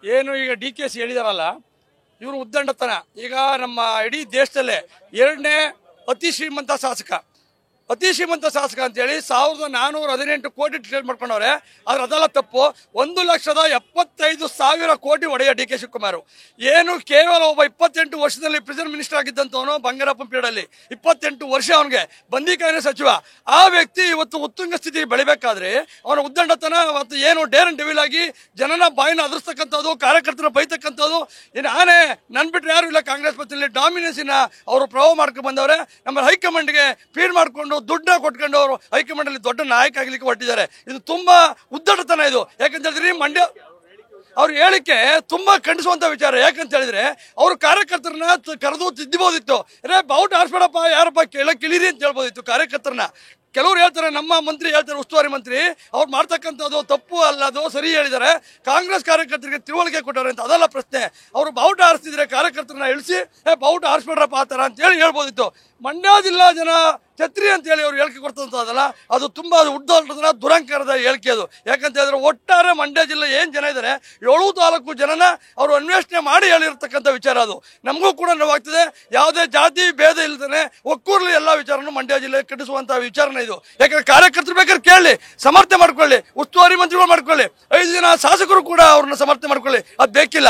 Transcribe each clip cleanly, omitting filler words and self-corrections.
ಏನು ಈಗ DKC ಹೇಳಿದಾರಲ್ಲ, ಇವರು ಉದ್ದಂಡತನ. ಈಗ ನಮ್ಮ ಇಡೀ ದೇಶದಲ್ಲೇ ಎರಡನೇ ಅತಿ ಶ್ರೀಮಂತ ಶಾಸಕ ಅಂತೇಳಿ 1418 ಕೋಟಿ ಡಿಕ್ಲೇರ್ ಮಾಡ್ಕೊಂಡವ್ರೆ. ಆದ್ರೆ ಅದೆಲ್ಲ ತಪ್ಪು. 1,75,000 ಕೋಟಿ ಒಡೆಯ DK ಶಿವಕುಮಾರ್. ಏನು ಕೇವಲ ಒಬ್ಬ 28 ವರ್ಷದಲ್ಲಿ ಪ್ರೆಸಿಡೆಂಟ್ ಮಿನಿಸ್ಟರ್ ಆಗಿದ್ದಂತವನು, ಬಂಗಾರಪ್ಪ ಪೀರಿಯಡ್ ಅಲ್ಲಿ 28 ವರ್ಷ ಅವನಿಗೆ ಬಂದಿಕಾಯಿನ ಸಚಿವ. ಆ ವ್ಯಕ್ತಿ ಇವತ್ತು ಉತ್ತುಂಗ ಸ್ಥಿತಿಗೆ ಬೆಳಿಬೇಕಾದ್ರೆ ಅವನ ಉದ್ದಂಡತನ ಮತ್ತು ಏನು ಡೇರ್ ಅಂಡ್ ಡೆವಿಲ್ ಆಗಿ ಜನನ ಬಾಯಿನ ಅದರ್ಸ್ತಕ್ಕಂಥದ್ದು, ಕಾರ್ಯಕರ್ತರ ಬೈತಕ್ಕಂಥದ್ದು. ಏನು ಆನೆ ನನ್ ಬಿಟ್ರೆ ಯಾರು ಇಲ್ಲ ಕಾಂಗ್ರೆಸ್ ಪಕ್ಷದಲ್ಲಿ ಡಾಮಿನೆನ್ಸಿನ ಅವರು ಪ್ರಭಾವ ಮಾಡ್ಕೊಂಡು ಬಂದವ್ರೆ. ನಮ್ಮ ಹೈಕಮಾಂಡ್ಗೆ ಫೀಡ್ ಮಾಡ್ಕೊಂಡು ದುಡ್ಡನ್ನ ಕೊಟ್ಕೊಂಡು ಅವರು ಹೈಕಮಾಂಡ್ ಅಲ್ಲಿ ದೊಡ್ಡ ನಾಯಕ ಆಗ್ಲಿಕ್ಕೆ ಹೊರಟಿದ್ದಾರೆ. ಇದು ತುಂಬಾ ಉದ್ದಟತನ ಇದು. ಯಾಕಂತ ಹೇಳಿದ್ರೆ ಮಂಡ್ಯ ಅವ್ರ ಹೇಳಿಕೆ ತುಂಬಾ ಖಂಡಿಸುವಂತ ವಿಚಾರ. ಯಾಕಂತ ಹೇಳಿದ್ರೆ ಅವರು ಕಾರ್ಯಕರ್ತರನ್ನ ಕರೆದು ತಿದ್ದಿಬೋದಿತ್ತು. ಬಾವುಟ ಆರಿಸ್ಬೇಡಪ್ಪ, ಯಾರಪ್ಪ ಕೇಳಿರಿ ಅಂತ ಹೇಳ್ಬೋದಿತ್ತು ಕಾರ್ಯಕರ್ತರನ್ನ. ಕೆಲವರು ಹೇಳ್ತಾರೆ, ನಮ್ಮ ಮಂತ್ರಿ ಹೇಳ್ತಾರೆ, ಉಸ್ತುವಾರಿ ಮಂತ್ರಿ, ಅವ್ರು ಮಾಡ್ತಕ್ಕಂಥದ್ದು ತಪ್ಪು ಅಲ್ಲ, ಅದು ಸರಿ ಹೇಳಿದ್ದಾರೆ, ಕಾಂಗ್ರೆಸ್ ಕಾರ್ಯಕರ್ತರಿಗೆ ತಿಳುವಳಿಕೆ ಕೊಟ್ಟವ್ರೆ ಅಂತ. ಅದಲ್ಲ ಪ್ರಶ್ನೆ. ಅವರು ಬಾವುಟ ಆರಿಸ್ತಿದ್ರೆ ಕಾರ್ಯಕರ್ತರನ್ನ ಇಳಿಸಿ ಬಾವುಟ ಆರಿಸ್ಬೇಡ್ರಪ್ಪ ಆ ಥರ ಅಂತೇಳಿ ಹೇಳ್ಬೋದಿತ್ತು. ಮಂಡ್ಯ ಜಿಲ್ಲಾ ಜನ ಛತ್ರಿ ಅಂತೇಳಿ ಅವ್ರು ಹೇಳಿಕೆ ಕೊಡ್ತಂಥದ್ದಲ್ಲ, ಅದು ತುಂಬ ಉದ್ದೋಲ್ಟದ ದುರಂಕಾರದ ಹೇಳಿಕೆ ಅದು. ಯಾಕಂತ ಹೇಳಿದ್ರೆ ಒಟ್ಟಾರೆ ಮಂಡ್ಯ ಜಿಲ್ಲೆ ಏನು ಜನ ಇದ್ದಾರೆ 7 ತಾಲೂಕು ಜನನ ಅವರು ಅನ್ವೇಷಣೆ ಮಾಡಿ ಹೇಳಿರ್ತಕ್ಕಂಥ ವಿಚಾರ ಅದು. ನಮಗೂ ಕೂಡ ನೋವಾಗ್ತದೆ. ಯಾವುದೇ ಜಾತಿ ಭೇದ ಇಲ್ದೇ ಒಕ್ಕೂರ್ಲಿ ಎಲ್ಲ ವಿಚಾರನೂ ಮಂಡ್ಯ ಜಿಲ್ಲೆ ಕಟ್ಟಿಸುವಂತಹ ವಿಚಾರನ ಇದು. ಯಾಕಂದ್ರೆ ಕಾರ್ಯಕರ್ತರು ಬೇಕಾದ್ರೆ ಕೇಳಿ, ಸಮರ್ಥನೆ ಮಾಡ್ಕೊಳ್ಳಿ, ಉಸ್ತುವಾರಿ ಮಂತ್ರಿಗಳು ಮಾಡ್ಕೊಳ್ಳಿ, 5 ಜನ ಶಾಸಕರು ಕೂಡ ಅವ್ರನ್ನ ಸಮರ್ಥನೆ ಮಾಡ್ಕೊಳ್ಳಿ, ಅದು ಬೇಕಿಲ್ಲ.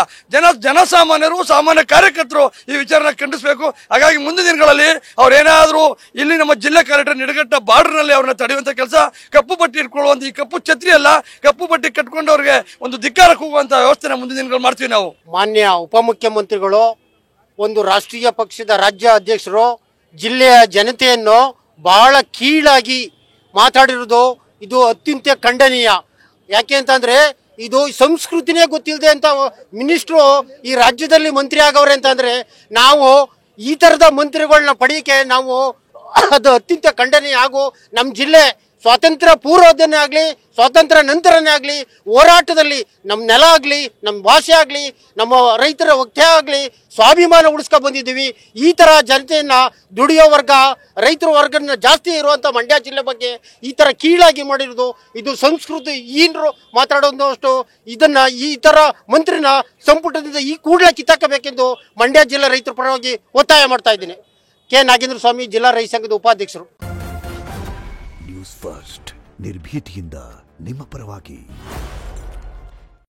ಜನಸಾಮಾನ್ಯರು, ಸಾಮಾನ್ಯ ಕಾರ್ಯಕರ್ತರು ಈ ವಿಚಾರನ ಖಂಡಿಸಬೇಕು. ಹಾಗಾಗಿ ಮುಂದಿನ ದಿನಗಳಲ್ಲಿ ಅವ್ರೇನಾದ್ರೂ ಇಲ್ಲಿ ನಮ್ಮ ಜಿಲ್ಲೆ ಕಲೆಕ್ಟರ್ ನಿಡಘಟ್ಟ ಬಾರ್ಡರ್ ನಲ್ಲಿ ಅವ್ರನ್ನ ತಡೆಯುವಂತ ಕೆಲಸ, ಕಪ್ಪು ಪಟ್ಟಿ ಇಟ್ಕೊಳ್ಳುವಂತ, ಈ ಕಪ್ಪು ಛತ್ರಿ ಅಲ್ಲ, ಕಪ್ಪು ಪಟ್ಟಿ ಕಟ್ಕೊಂಡವ್ರಿಗೆ ಒಂದು ಧಿಕ್ಕಾರಕ್ಕೆ ಹೋಗುವಂತ ವ್ಯವಸ್ಥೆನ ಮುಂದಿನ ದಿನಗಳು ಮಾಡ್ತೀವಿ ನಾವು. ಮಾನ್ಯ ಉಪಮುಖ್ಯಮಂತ್ರಿಗಳು, ಒಂದು ರಾಷ್ಟ್ರೀಯ ಪಕ್ಷದ ರಾಜ್ಯ ಅಧ್ಯಕ್ಷರು ಜಿಲ್ಲೆಯ ಜನತೆಯನ್ನು ಬಹಳ ಕೀಳಾಗಿ ಮಾತಾಡಿರೋದು ಇದು ಅತ್ಯಂತ ಖಂಡನೀಯ. ಯಾಕೆ ಅಂತಂದ್ರೆ ಇದು ಸಂಸ್ಕೃತಿನೇ ಗೊತ್ತಿಲ್ಲದೆ ಅಂತ ಮಿನಿಸ್ಟ್ರು ಈ ರಾಜ್ಯದಲ್ಲಿ ಮಂತ್ರಿ ಆಗವ್ರೆ ಅಂತಂದ್ರೆ ನಾವು ಈ ತರದ ಮಂತ್ರಿಗಳನ್ನ ಪಡೆಯಕ್ಕೆ ನಾವು ಅದು ಅತ್ಯಂತ ಖಂಡನೀಯ. ಹಾಗೂ ನಮ್ಮ ಜಿಲ್ಲೆ ಸ್ವಾತಂತ್ರ್ಯ ಪೂರ್ವದನ್ನೇ ಆಗಲಿ, ಸ್ವಾತಂತ್ರ್ಯ ನಂತರನೇ ಆಗಲಿ, ಹೋರಾಟದಲ್ಲಿ ನಮ್ಮ ನೆಲ ಆಗಲಿ, ನಮ್ಮ ಭಾಷೆ ಆಗಲಿ, ನಮ್ಮ ರೈತರ ಒಕ್ಕೇ ಆಗಲಿ ಸ್ವಾಭಿಮಾನ ಉಳಿಸ್ಕೊಂಡು ಬಂದಿದ್ದೀವಿ. ಈ ಥರ ಜನತೆಯನ್ನು ದುಡಿಯೋ ವರ್ಗ, ರೈತರ ವರ್ಗನ ಜಾಸ್ತಿ ಇರುವಂಥ ಮಂಡ್ಯ ಜಿಲ್ಲೆ ಬಗ್ಗೆ ಈ ಥರ ಕೀಳಾಗಿ ಮಾಡಿರೋದು ಇದು ಸಂಸ್ಕೃತಿ. ಈನರು ಮಾತಾಡೋದು ಅಷ್ಟು ಇದನ್ನು ಈ ಥರ ಮಂತ್ರಿನ ಸಂಪುಟದಿಂದ ಈ ಕೂಡಲೇ ಕಿತ್ತಾಕಬೇಕೆಂದು ಮಂಡ್ಯ ಜಿಲ್ಲೆ ರೈತರ ಪರವಾಗಿ ಒತ್ತಾಯ ಮಾಡ್ತಾ ಇದ್ದೀನಿ. ಕೆ ನಾಗೇಂದ್ರ ಸ್ವಾಮಿ, ಜಿಲ್ಲಾ ರೈತ ಸಂಘದ ಉಪಾಧ್ಯಕ್ಷರು. ನ್ಯೂಸ್ ಫಸ್ಟ್, ನಿರ್ಭೀತಿಯಿಂದ ನಿಮ್ಮ ಪರವಾಗಿ.